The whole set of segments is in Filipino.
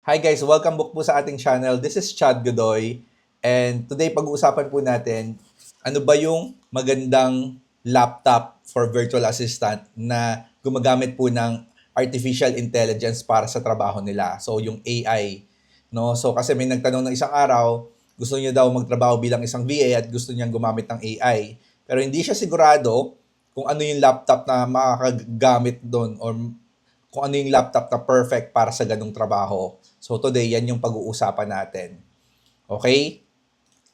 Hi guys, welcome back po sa ating channel. This is Chad Godoy. And today pag-uusapan po natin, ano ba yung magandang laptop for virtual assistant na gumagamit po ng artificial intelligence para sa trabaho nila. So yung AI, no? So kasi may nagtanong ng isang araw, gusto niya daw magtrabaho bilang isang VA at gusto niyang gumamit ng AI. Pero hindi siya sigurado kung ano yung laptop na makakagamit doon or kung ano yung laptop na perfect para sa ganung trabaho. So today, yan yung pag-uusapan natin. Okay?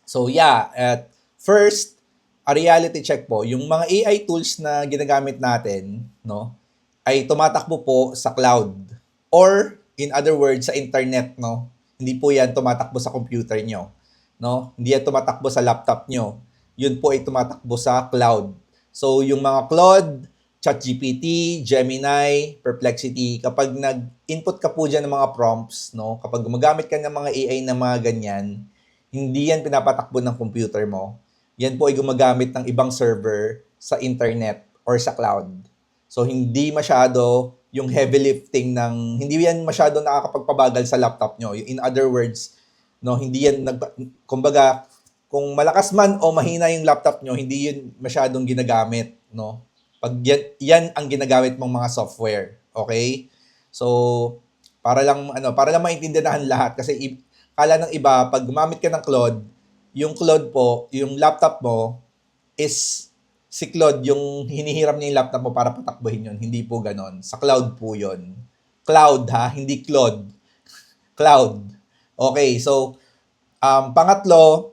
So yeah, at first, a reality check po, yung mga AI tools na ginagamit natin, no, ay tumatakbo po sa cloud. Or, in other words, sa internet, no. Hindi po yan tumatakbo sa computer nyo. No? Hindi yan tumatakbo sa laptop nyo. Yun po ay tumatakbo sa cloud. So, yung mga Claude, ChatGPT, Gemini, Perplexity, kapag nag-input ka po dyan ng mga prompts, no, kapag gumagamit ka ng mga AI na mga ganyan, hindi yan pinapatakbo ng computer mo. Yan po ay gumagamit ng ibang server sa internet or sa cloud. So, hindi masyado yung heavy lifting ng, hindi yan masyado nakakapagpabagal sa laptop nyo. In other words, no, hindi yan, kumbaga, kung malakas man o mahina yung laptop nyo, hindi yun masyadong ginagamit, no? Pag yan ang ginagamit mong mga software, okay? So, para lang maintindihan lahat kasi kala ng iba pag gumamit ka ng Claude po, yung laptop mo is si Claude yung hinihiram niya yung laptop mo para patakbuhin yun. Hindi po ganon. Sa cloud po yun. Cloud ha, hindi Claude. Cloud. Okay, so pangatlo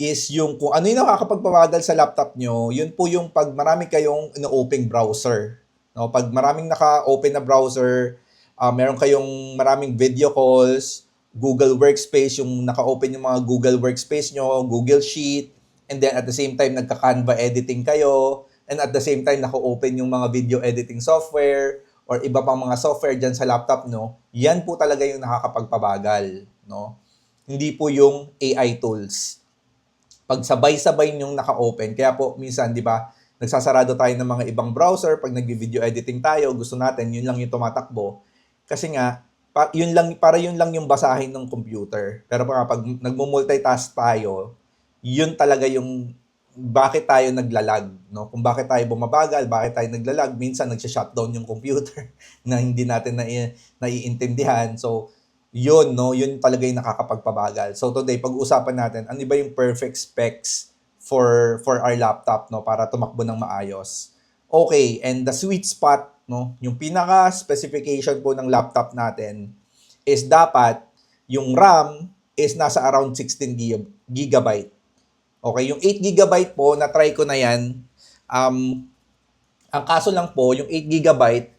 is yung kung ano yung nakakapagpabagal sa laptop nyo, yun po yung pag marami kayong ino-open browser. No? Pag maraming naka-open na browser, meron kayong maraming video calls, Google Workspace, yung naka-open yung mga Google Workspace nyo, Google Sheet, and then at the same time, nagka-Canva editing kayo, and at the same time, naka-open yung mga video editing software, or iba pang mga software dyan sa laptop nyo, yan po talaga yung nakakapagpabagal. No? Hindi po yung AI tools pag sabay-sabay yung naka-open. Kaya po, minsan, di ba, nagsasarado tayo ng mga ibang browser. Pag nag-video editing tayo, gusto natin, yun lang yung tumatakbo. Kasi nga, yun lang yung basahin ng computer. Pero pag nagmo-multitask tayo, yun talaga yung bakit tayo naglalag, no? Kung bakit tayo bumabagal, bakit tayo naglalag, minsan nagsha-shutdown yung computer na hindi natin naiintindihan. So, yun, no? Yun talaga yung nakakapagpabagal. So today, pag-usapan natin, ano ba yung perfect specs for our laptop, no? Para tumakbo ng maayos. Okay, and the sweet spot, no? Yung pinaka-specification po ng laptop natin is dapat yung RAM is nasa around 16 gigabyte. Okay, yung 8 gigabyte po, na-try ko na yan. Ang kaso lang po, yung 8 gigabyte,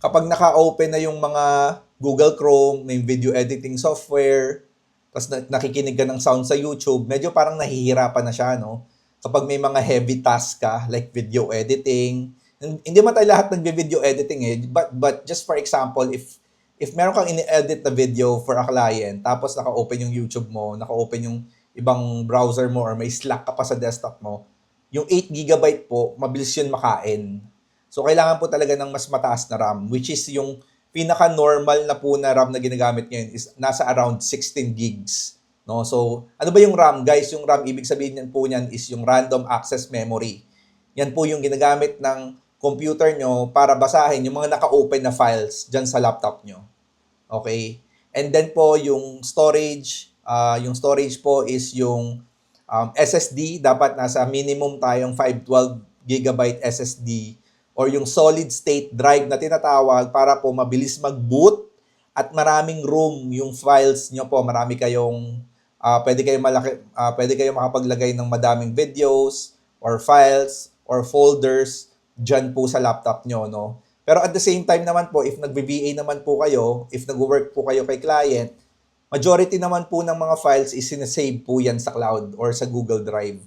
kapag naka-open na yung mga Google Chrome, may video editing software, tapos nakikinig ka ng sound sa YouTube, medyo parang nahihirapan na siya, no? Kapag may mga heavy task ka, like video editing, hindi man tayo lahat nagbe-video editing but just for example, if meron kang ini-edit na video for a client, tapos naka-open yung YouTube mo, naka-open yung ibang browser mo, or may Slack ka pa sa desktop mo, yung 8 gigabyte po, mabilis yun makain. So, kailangan po talaga ng mas mataas na RAM, which is yung pinaka-normal na po na RAM na ginagamit ngayon is nasa around 16 gigs. No? So, ano ba yung RAM? Guys, yung RAM, ibig sabihin niyan po niyan is yung random access memory. Yan po yung ginagamit ng computer nyo para basahin yung mga naka-open na files dyan sa laptop nyo. Okay? And then po, yung storage po is yung SSD. Dapat nasa minimum tayong 512 gigabyte SSD or yung solid state drive na tinatawag para po mabilis mag-boot at maraming room yung files nyo po. Marami kayong pwede kayong makapaglagay ng madaming videos or files or folders dyan po sa laptop nyo, no? Pero at the same time naman po, if nag-VA naman po kayo, if nag-work po kayo kay client, majority naman po ng mga files is sinasave po yan sa cloud or sa Google Drive.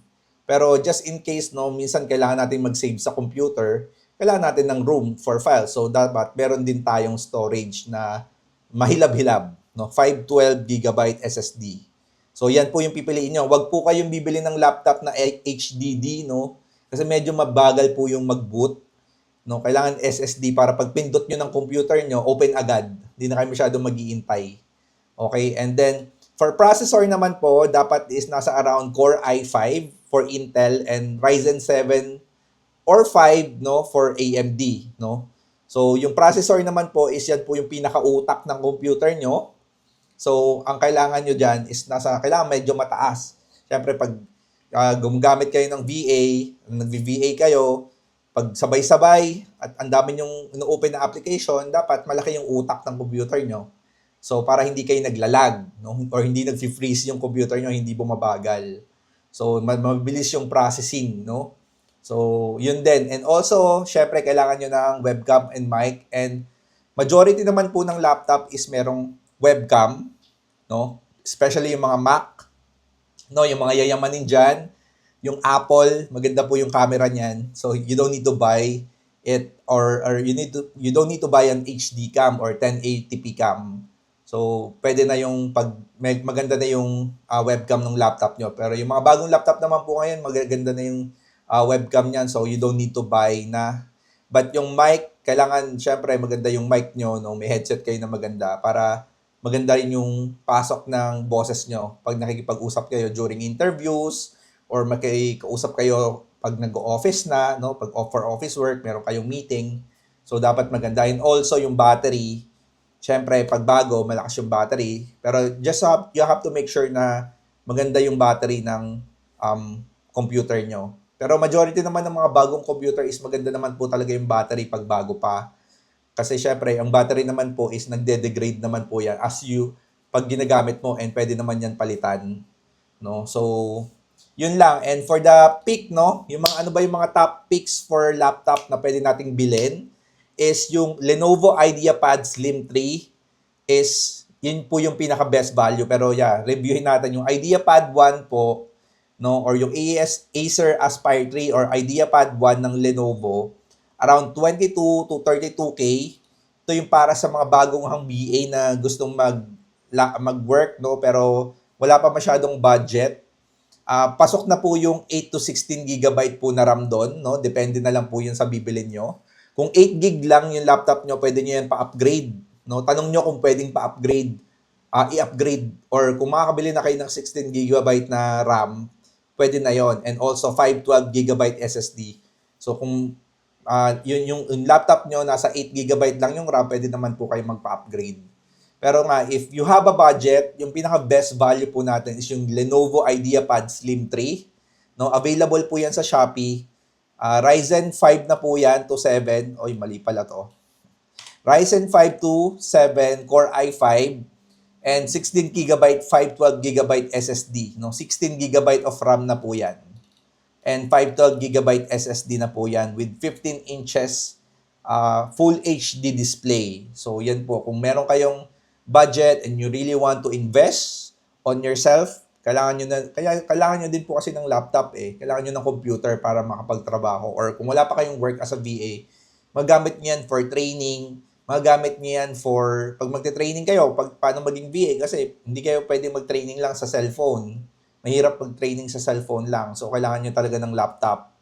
Pero just in case, no, minsan kailangan natin mag-save sa computer, kailangan natin ng room for files. So, dapat meron din tayong storage na mahilab-hilab, no? 512 gigabyte SSD. So, yan po yung pipiliin nyo. Huwag po kayong bibili ng laptop na HDD, no? Kasi medyo mabagal po yung mag-boot. No? Kailangan SSD para pag pindot nyo ng computer nyo, open agad. Hindi na kayo masyadong mag-iintay. Okay, and then for processor naman po, dapat is nasa around Core i5 for Intel and Ryzen 7 or 5 no for AMD, no. So yung processor naman po is yan po yung pinakautak ng computer nyo. So ang kailangan nyo dyan is kailangan medyo mataas. Siyempre pag gumagamit kayo ng VA, nag-VA kayo, pag sabay-sabay at ang dami yung ino-open na application, dapat malaki yung utak ng computer nyo. So para hindi kayo naglalag, no? Or hindi nag-freeze yung computer nyo, hindi bumabagal. So mabilis yung processing, no? So yun din. And also, syempre kailangan nyo ng webcam and mic, and majority naman po ng laptop is merong webcam, no? Especially yung mga Mac, no, yung mga yayamanin dyan, yung Apple, maganda po yung camera niyan. So you don't need to buy it, or you don't need to buy an HD cam or 1080p cam. So pwede na yung maganda na yung webcam ng laptop nyo. Pero yung mga bagong laptop naman po ngayon, magaganda na yung webcam niyan. So you don't need to buy na. But yung mic, kailangan syempre maganda yung mic nyo, no? May headset kayo na maganda para maganda rin yung pasok ng boses nyo pag nakikipag-usap kayo during interviews or makikausap kayo pag nag-office na, no? Pag for office work, meron kayong meeting. So, dapat maganda. And also, yung battery, syempre, pag bago, malakas yung battery. Pero you have to make sure na maganda yung battery ng computer nyo. Pero majority naman ng mga bagong computer is maganda naman po talaga yung battery pag bago pa. Kasi syempre, ang battery naman po is nagde-degrade naman po yan pag ginagamit mo, and pwede naman yan palitan. No? So, yun lang. And for the pick, no, yung mga ano ba yung mga top picks for laptop na pwede nating bilhin is yung Lenovo IdeaPad Slim 3 is yun po yung pinaka best value. Pero yeah, reviewin natin yung IdeaPad 1 po, no, or yung Acer Aspire 3 or IdeaPad 1 ng Lenovo, around 22 to 32K. Ito yung para sa mga bagong BA na gustong mag-work, no, pero wala pa masyadong budget. Pasok na po yung 8 to 16 gigabyte po na RAM doon, no? Depende na lang po yun sa bibilin nyo. Kung 8 gig lang yung laptop nyo, pwede nyo yan pa-upgrade, no? Tanong nyo kung pwedeng pa-upgrade, i-upgrade, or kung makakabili na kayo ng 16 gigabyte na RAM, pwede na yon. And also 512 gigabyte SSD. So kung yung laptop nyo nasa 8 gigabyte lang yung RAM, pwede naman po kayo magpa-upgrade. Pero nga, if you have a budget, yung pinaka-best value po natin is yung Lenovo IdeaPad Slim 3. No, available po yan sa Shopee. Ryzen 5 na po yan to 7. Oy, mali pala to. Ryzen 5 to 7 Core i5 and 16 GB 512 GB SSD. No, 16 GB of RAM na po yan. And 512 GB SSD na po yan with 15 inches full HD display. So yan po, kung meron kayong budget and you really want to invest on yourself, kailangan nyo din po kasi ng laptop Kailangan nyo ng computer para makapagtrabaho. Or kung wala pa kayong work as a VA, magamit nyo yan for training, magamit nyo yan for, pag magte-training kayo, paano maging VA, kasi hindi kayo pwedeng mag-training lang sa cellphone. Mahirap mag-training sa cellphone lang. So, kailangan nyo talaga ng laptop.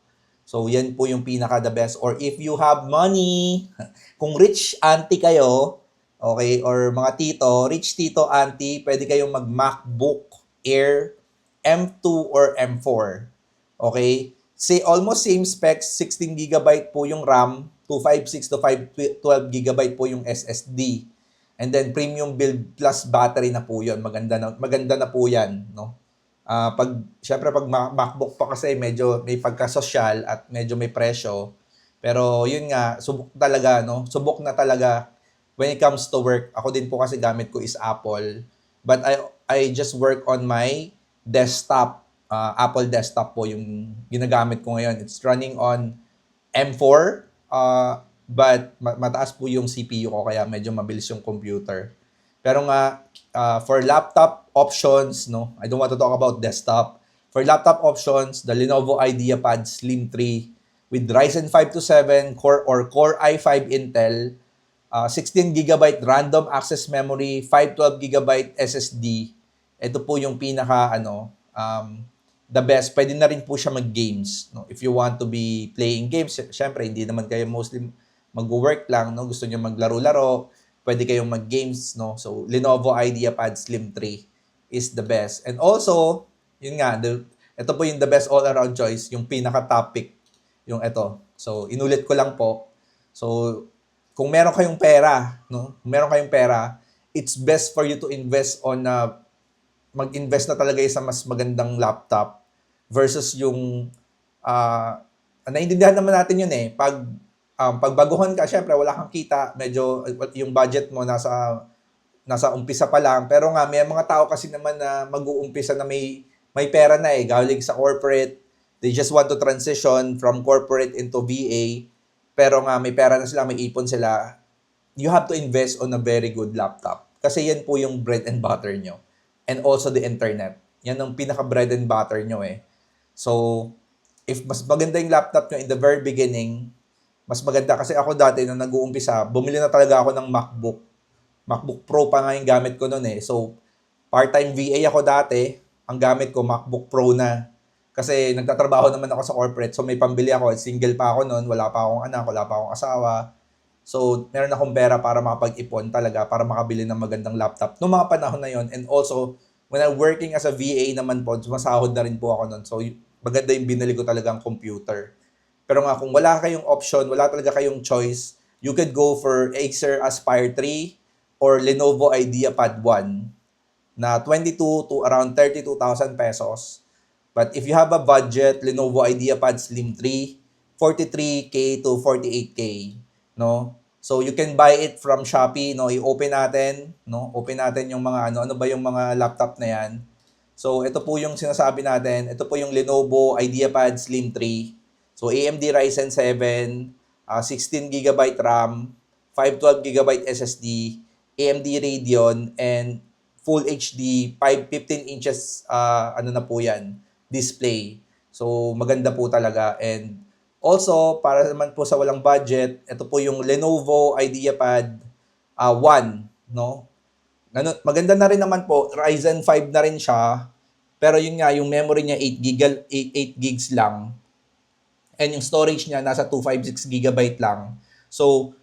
So, yan po yung pinaka-the best. Or if you have money, kung rich auntie kayo, okay, or mga tito, rich tito, auntie, pwede kayong mag-MacBook Air M2 or M4. Okay? Almost same specs, 16 GB po yung RAM, 256 to 512 GB po yung SSD. And then premium build plus battery na po 'yon. Maganda na po 'yan, no? Syempre pag MacBook pa kasi medyo may pagka-social at medyo may presyo. Pero yun nga, subok talaga, no? Subok na talaga when it comes to work. Ako din po kasi gamit ko is Apple. But I just work on my desktop. Apple desktop po yung ginagamit ko ngayon. It's running on M4, but mataas po yung CPU ko kaya medyo mabilis yung computer. Pero nga, for laptop options, no, I don't want to talk about desktop. For laptop options, the Lenovo IdeaPad Slim 3 with Ryzen 5 to 7 Core i5 Intel, 16 GB random access memory, 512 GB SSD. Ito po yung pinaka the best. Pwede na rin po siya mag-games, no? If you want to be playing games, syempre hindi naman kayo mostly mag-work lang, no? Gusto niyo maglaro-laro. pwede kayong mag-games, no? So, Lenovo IdeaPad Slim 3 is the best. And also, yun nga, ito po yung the best all-around choice, yung pinaka-topic, yung ito. So, inulit ko lang po. So, kung meron kayong pera, no? Kung meron kayong pera, it's best for you to invest on mag-invest na talaga sa mas magandang laptop versus yung naiintindihan naman natin yun eh. Pag ka, syempre wala kang kita, medyo yung budget mo nasa umpisa pa lang. Pero nga, may mga tao kasi naman na mag-uumpisa na may pera na eh, galing sa corporate. They just want to transition from corporate into VA. Pero nga, may pera na sila, may ipon sila. You have to invest on a very good laptop. Kasi yan po yung bread and butter nyo. And also the internet. Yan ang pinaka bread and butter nyo eh. So, if mas maganda yung laptop nyo in the very beginning, mas maganda. Kasi ako dati, nung nag-uumpisa, bumili na talaga ako ng MacBook. MacBook Pro pa nga yung gamit ko noon eh. So, part-time VA ako dati. Ang gamit ko, MacBook Pro na. Kasi nagtatrabaho naman ako sa corporate. So, may pambili ako. Single pa ako noon. Wala pa akong anak. Wala pa akong asawa. So, meron akong pera para makapag-ipon talaga. Para makabili ng magandang laptop. Noong mga panahon na yon. And also, when I'm working as a VA naman po, sumasahod na rin po ako noon. So, maganda yung binili ko talagang computer. Pero nga, kung wala kayong option, wala talaga kayong choice, you could go for Acer Aspire 3 or Lenovo IdeaPad 1 na 22 to around 32,000 pesos. But if you have a budget, Lenovo IdeaPad Slim 3, 43K to 48K, no? So you can buy it from Shopee, no? I-open natin, no? Open natin yung mga ano ba yung mga laptop na yan. So ito po yung sinasabi natin, ito po yung Lenovo IdeaPad Slim 3. So AMD Ryzen 7, 16GB RAM, 512GB SSD, AMD Radeon, and Full HD 15 inches ano na po yan, display. So maganda po talaga. And also, para naman po sa walang budget, ito po yung Lenovo IdeaPad 1, no? Maganda na rin naman po, Ryzen 5 na rin siya. Pero yun nga, yung memory niya 8 gigs lang. And yung storage niya nasa 256GB lang. So,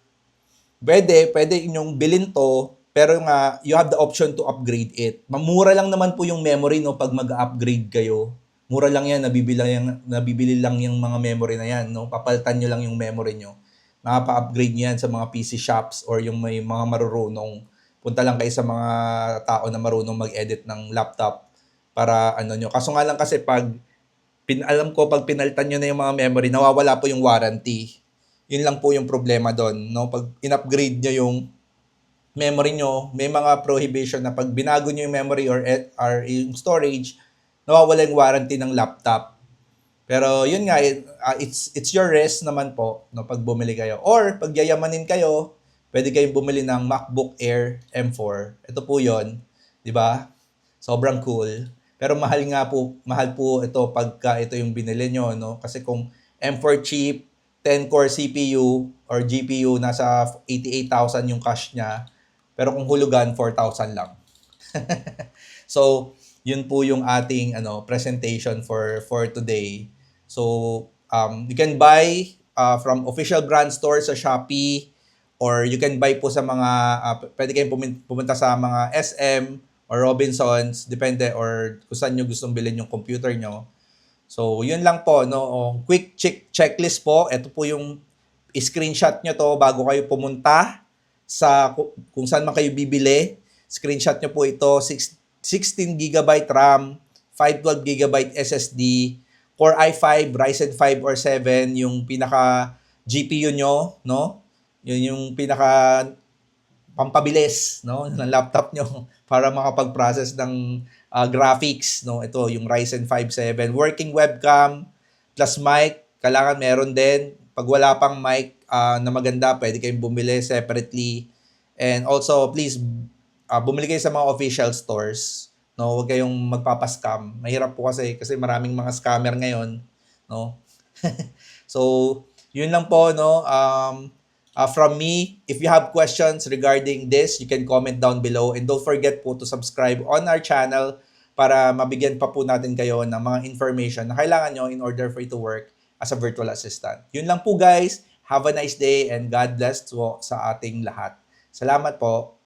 pwede inyong bilhin to, pero nga, you have the option to upgrade it. Mamura lang naman po yung memory, no, pag mag-upgrade kayo. Mura lang yan, nabibili lang yung mga memory na yan, no? Papalitan nyo lang yung memory nyo. Nakapa-upgrade nyo yan sa mga PC shops or yung may mga marurunong. Punta lang kayo sa mga tao na marunong mag-edit ng laptop para ano nyo. Kaso nga lang kasi alam ko pag pinalitan nyo na yung mga memory, nawawala po yung warranty. Yun lang po yung problema doon, no? Pag in-upgrade nyo yung memory nyo, may mga prohibition na pag binago nyo yung memory or yung storage, nawawala yung warranty ng laptop. Pero yun nga, it's your risk naman po, no, pag bumili kayo. Or pag yayamanin kayo, pwede kayong bumili ng MacBook Air M4. Ito po yun, di ba? Sobrang cool. Pero mahal po ito pagka ito yung binili nyo, no? Kasi kung M4 chip, 10-core CPU or GPU, nasa 88,000 yung cash niya. Pero kung hulugan, 4,000 lang. So, yun po yung ating presentation for today. So, you can buy from official brand store sa Shopee, or you can buy po sa mga, pwede kayong pumunta sa mga SM or Robinsons, depende, or kung saan nyo gustong bilhin yung computer nyo. So, yun lang po, no? Quick checklist po. Ito po yung screenshot nyo to bago kayo pumunta sa kung saan man kayo bibili. Screenshot nyo po ito, 16GB RAM, 512GB SSD, Core i5, Ryzen 5 or 7, yung pinaka GPU nyo, no? Yun yung pinaka pampabilis, no, ng laptop nyo para makapag-process ng graphics, no. Ito yung Ryzen 5 7, working webcam plus mic, kailangan meron din. Pag wala pang mic na maganda, pwede kayong bumili separately. And also, please bumili kayo sa mga official stores, no. Huwag kayong magpapascam. Mahirap po kasi maraming mga scammer ngayon, no. So, yun lang po, no. From me, if you have questions regarding this, you can comment down below. And don't forget po to subscribe on our channel para mabigyan pa po natin kayo ng mga information na kailangan nyo in order for you to work as a virtual assistant. Yun lang po guys. Have a nice day and God bless po sa ating lahat. Salamat po.